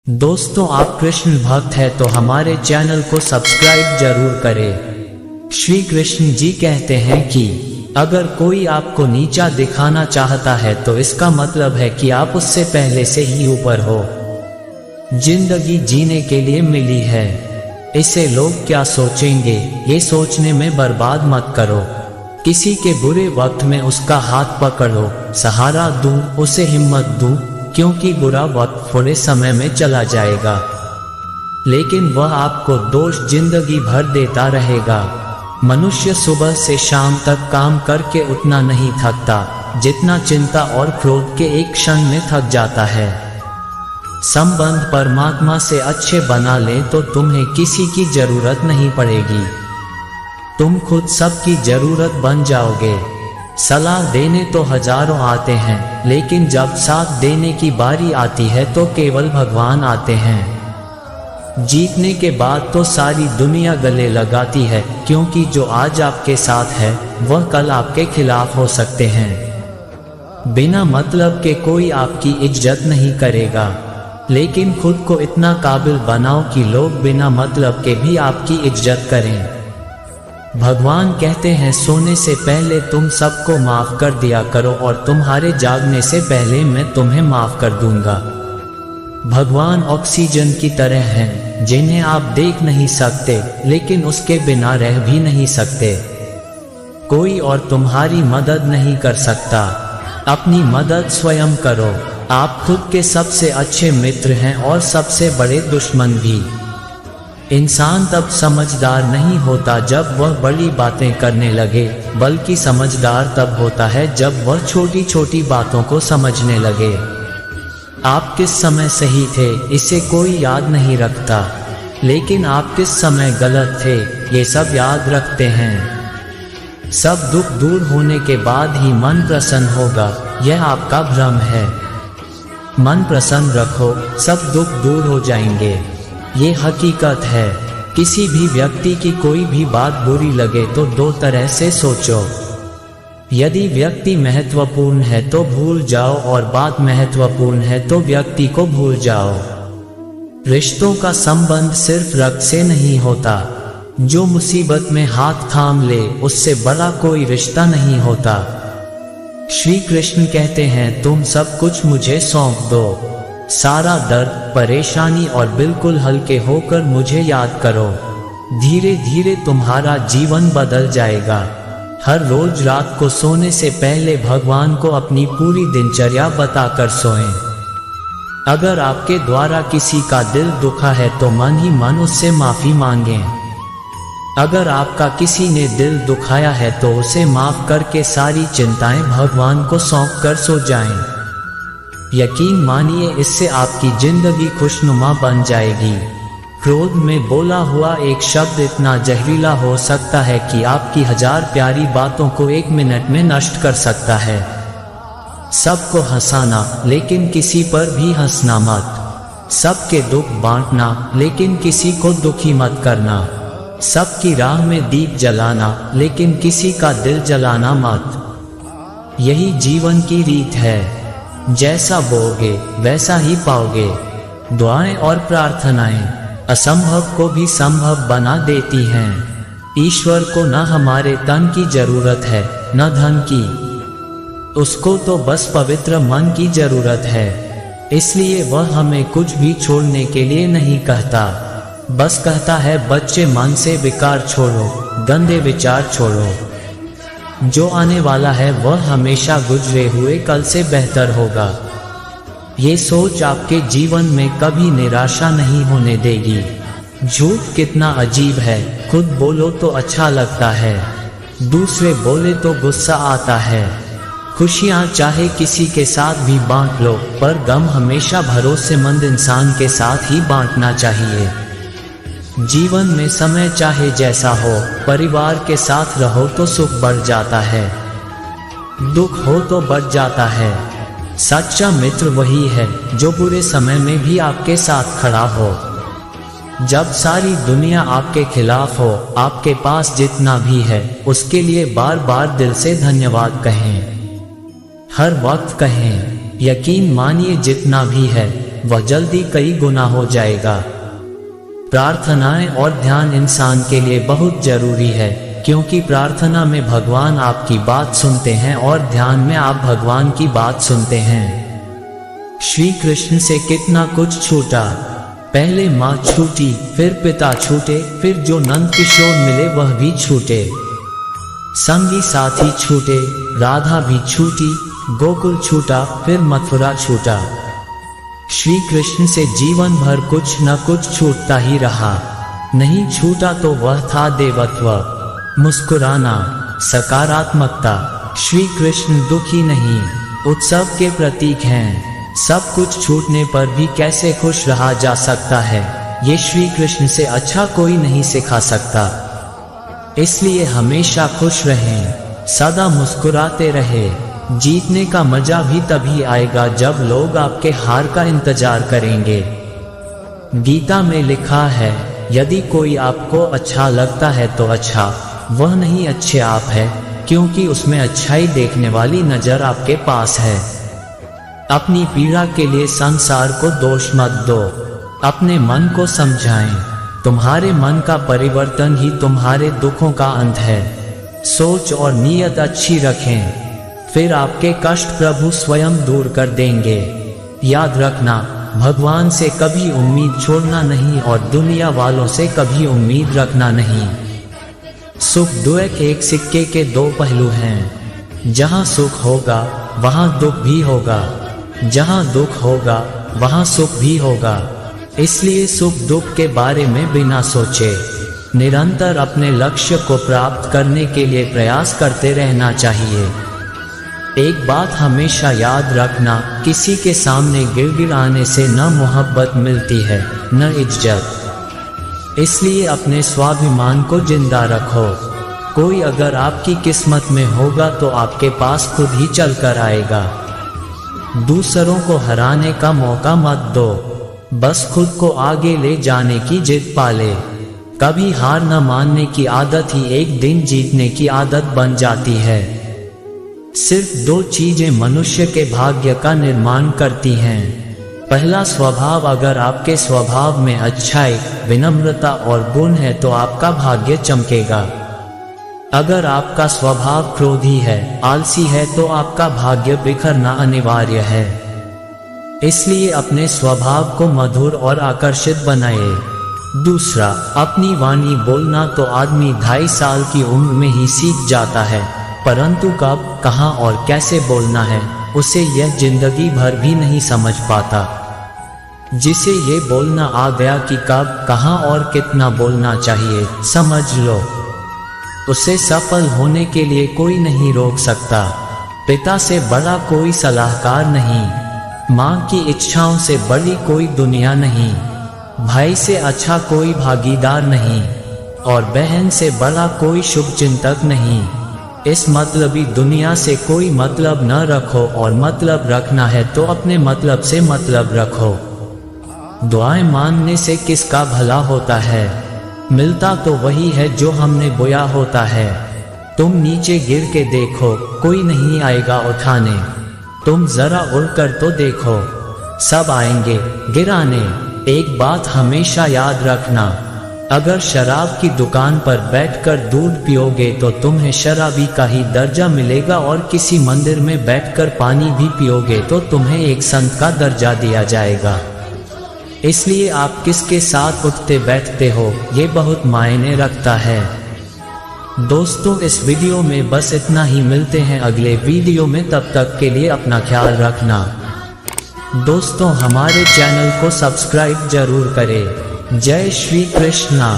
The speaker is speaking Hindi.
दोस्तों, आप कृष्ण भक्त हैं तो हमारे चैनल को सब्सक्राइब जरूर करें। श्री कृष्ण जी कहते हैं कि अगर कोई आपको नीचा दिखाना चाहता है तो इसका मतलब है कि आप उससे पहले से ही ऊपर हो। जिंदगी जीने के लिए मिली है, इसे लोग क्या सोचेंगे ये सोचने में बर्बाद मत करो। किसी के बुरे वक्त में उसका हाथ पकड़ो, सहारा दूं, उसे हिम्मत दूं, क्योंकि बुरा वक्त थोड़े समय में चला जाएगा, लेकिन वह आपको दोष जिंदगी भर देता रहेगा। मनुष्य सुबह से शाम तक काम करके उतना नहीं थकता जितना चिंता और क्रोध के एक क्षण में थक जाता है। संबंध परमात्मा से अच्छे बना ले तो तुम्हें किसी की जरूरत नहीं पड़ेगी, तुम खुद सबकी जरूरत बन जाओगे। सलाह देने तो हजारों आते हैं, लेकिन जब साथ देने की बारी आती है तो केवल भगवान आते हैं। जीतने के बाद तो सारी दुनिया गले लगाती है, क्योंकि जो आज आपके साथ है वह कल आपके खिलाफ हो सकते हैं। बिना मतलब के कोई आपकी इज्जत नहीं करेगा, लेकिन खुद को इतना काबिल बनाओ कि लोग बिना मतलब के भी आपकी इज्जत करें। भगवान कहते हैं, सोने से पहले तुम सबको माफ कर दिया करो और तुम्हारे जागने से पहले मैं तुम्हें माफ कर दूंगा। भगवान ऑक्सीजन की तरह हैं, जिन्हें आप देख नहीं सकते लेकिन उसके बिना रह भी नहीं सकते। कोई और तुम्हारी मदद नहीं कर सकता, अपनी मदद स्वयं करो। आप खुद के सबसे अच्छे मित्र हैं और सबसे बड़े दुश्मन भी। इंसान तब समझदार नहीं होता जब वह बड़ी बातें करने लगे, बल्कि समझदार तब होता है जब वह छोटी छोटी बातों को समझने लगे। आप किस समय सही थे इसे कोई याद नहीं रखता, लेकिन आप किस समय गलत थे ये सब याद रखते हैं। सब दुख दूर होने के बाद ही मन प्रसन्न होगा, यह आपका भ्रम है। मन प्रसन्न रखो, सब दुख दूर हो जाएंगे, ये हकीकत है। किसी भी व्यक्ति की कोई भी बात बुरी लगे तो दो तरह से सोचो। यदि व्यक्ति महत्वपूर्ण है तो भूल जाओ और बात महत्वपूर्ण है तो व्यक्ति को भूल जाओ। रिश्तों का संबंध सिर्फ रक्त से नहीं होता, जो मुसीबत में हाथ थाम ले उससे बड़ा कोई रिश्ता नहीं होता। श्री कृष्ण कहते हैं, तुम सब कुछ मुझे सौंप दो, सारा दर्द परेशानी और बिल्कुल हल्के होकर मुझे याद करो। धीरे धीरे तुम्हारा जीवन बदल जाएगा। हर रोज रात को सोने से पहले भगवान को अपनी पूरी दिनचर्या बताकर सोएं। अगर आपके द्वारा किसी का दिल दुखा है तो मन ही मन उससे माफी मांगें। अगर आपका किसी ने दिल दुखाया है तो उसे माफ करके सारी चिंताएं भगवान को सौंप कर सो जाएं। यकीन मानिए, इससे आपकी जिंदगी खुशनुमा बन जाएगी। क्रोध में बोला हुआ एक शब्द इतना जहरीला हो सकता है कि आपकी हजार प्यारी बातों को एक मिनट में नष्ट कर सकता है। सबको हंसाना, लेकिन किसी पर भी हंसना मत। सबके दुख बांटना, लेकिन किसी को दुखी मत करना। सबकी राह में दीप जलाना, लेकिन किसी का दिल जलाना मत। यही जीवन की रीत है, जैसा बोओगे वैसा ही पाओगे। दुआएं और प्रार्थनाएं असंभव को भी संभव बना देती हैं। ईश्वर को न हमारे तन की जरूरत है न धन की, उसको तो बस पवित्र मन की जरूरत है। इसलिए वह हमें कुछ भी छोड़ने के लिए नहीं कहता, बस कहता है, बच्चे मन से विकार छोड़ो, गंदे विचार छोड़ो। जो आने वाला है वह हमेशा गुजरे हुए कल से बेहतर होगा। ये सोच आपके जीवन में कभी निराशा नहीं होने देगी। झूठ कितना अजीब है, खुद बोलो तो अच्छा लगता है, दूसरे बोले तो गुस्सा आता है। खुशियाँ चाहे किसी के साथ भी बांट लो, पर गम हमेशा भरोसेमंद इंसान के साथ ही बांटना चाहिए। जीवन में समय चाहे जैसा हो, परिवार के साथ रहो तो सुख बढ़ जाता है, दुख हो तो बढ़ जाता है। सच्चा मित्र वही है जो बुरे समय में भी आपके साथ खड़ा हो। जब सारी दुनिया आपके खिलाफ हो, आपके पास जितना भी है उसके लिए बार बार दिल से धन्यवाद कहें, हर वक्त कहें। यकीन मानिए, जितना भी है वह जल्दी कई गुना हो जाएगा। प्रार्थनाएं और ध्यान इंसान के लिए बहुत जरूरी है, क्योंकि प्रार्थना में भगवान आपकी बात सुनते हैं और ध्यान में आप भगवान की बात सुनते हैं। श्री कृष्ण से कितना कुछ छूटा। पहले माँ छूटी, फिर पिता छूटे, फिर जो नंद किशोर मिले वह भी छूटे, संगी साथी छूटे, राधा भी छूटी, गोकुल छूटा, फिर मथुरा छूटा। श्री कृष्ण से जीवन भर कुछ न कुछ छूटता ही रहा। नहीं छूटा तो वह था देवत्व, मुस्कुराना, सकारात्मकता। श्री कृष्ण दुखी नहीं, उत्सव के प्रतीक हैं। सब कुछ छूटने पर भी कैसे खुश रहा जा सकता है, ये श्री कृष्ण से अच्छा कोई नहीं सिखा सकता। इसलिए हमेशा खुश रहें, सदा मुस्कुराते रहें। जीतने का मजा भी तभी आएगा जब लोग आपके हार का इंतजार करेंगे। गीता में लिखा है, यदि कोई आपको अच्छा लगता है तो अच्छा, वह नहीं अच्छे आप है, क्योंकि उसमें अच्छाई देखने वाली नजर आपके पास है। अपनी पीड़ा के लिए संसार को दोष मत दो, अपने मन को समझाएं। तुम्हारे मन का परिवर्तन ही तुम्हारे दुखों का अंत है। सोच और नीयत अच्छी रखें, फिर आपके कष्ट प्रभु स्वयं दूर कर देंगे। याद रखना, भगवान से कभी उम्मीद छोड़ना नहीं और दुनिया वालों से कभी उम्मीद रखना नहीं। सुख दुख एक सिक्के के दो पहलू हैं। जहाँ सुख होगा वहाँ दुख भी होगा, जहाँ दुख होगा वहाँ सुख भी होगा। इसलिए सुख दुख के बारे में बिना सोचे निरंतर अपने लक्ष्य को प्राप्त करने के लिए प्रयास करते रहना चाहिए। एक बात हमेशा याद रखना, किसी के सामने गिड़गिड़ाने से न मोहब्बत मिलती है न इज्जत। इसलिए अपने स्वाभिमान को जिंदा रखो। कोई अगर आपकी किस्मत में होगा तो आपके पास खुद ही चल कर आएगा। दूसरों को हराने का मौका मत दो, बस खुद को आगे ले जाने की जिद पाले। कभी हार न मानने की आदत ही एक दिन जीतने की आदत बन जाती है। सिर्फ दो चीजें मनुष्य के भाग्य का निर्माण करती हैं। पहला स्वभाव, अगर आपके स्वभाव में अच्छाई, विनम्रता और गुण है तो आपका भाग्य चमकेगा। अगर आपका स्वभाव क्रोधी है, आलसी है तो आपका भाग्य बिखरना अनिवार्य है। इसलिए अपने स्वभाव को मधुर और आकर्षित बनाए। दूसरा, अपनी वाणी बोलना तो आदमी 2.5 साल की उम्र में ही सीख जाता है, परंतु कब, कहाँ और कैसे बोलना है उसे यह जिंदगी भर भी नहीं समझ पाता। जिसे ये बोलना आ गया कि कब, कहाँ और कितना बोलना चाहिए, समझ लो, उसे सफल होने के लिए कोई नहीं रोक सकता। पिता से बड़ा कोई सलाहकार नहीं, माँ की इच्छाओं से बड़ी कोई दुनिया नहीं, भाई से अच्छा कोई भागीदार नहीं और बहन से बड़ा कोई शुभ चिंतक नहीं। इस मतलबी दुनिया से कोई मतलब न रखो, और मतलब रखना है तो अपने मतलब से मतलब रखो। दुआएं मांगने से किसका भला होता है, मिलता तो वही है जो हमने बोया होता है। तुम नीचे गिर के देखो, कोई नहीं आएगा उठाने। तुम जरा उड़कर तो देखो, सब आएंगे गिराने। एक बात हमेशा याद रखना, अगर शराब की दुकान पर बैठकर दूध पियोगे तो तुम्हें शराबी का ही दर्जा मिलेगा, और किसी मंदिर में बैठकर पानी भी पियोगे तो तुम्हें एक संत का दर्जा दिया जाएगा। इसलिए आप किसके साथ उठते बैठते हो ये बहुत मायने रखता है। दोस्तों, इस वीडियो में बस इतना ही। मिलते हैं अगले वीडियो में, तब तक के लिए अपना ख्याल रखना। दोस्तों, हमारे चैनल को सब्सक्राइब जरूर करें। जय श्री कृष्णा।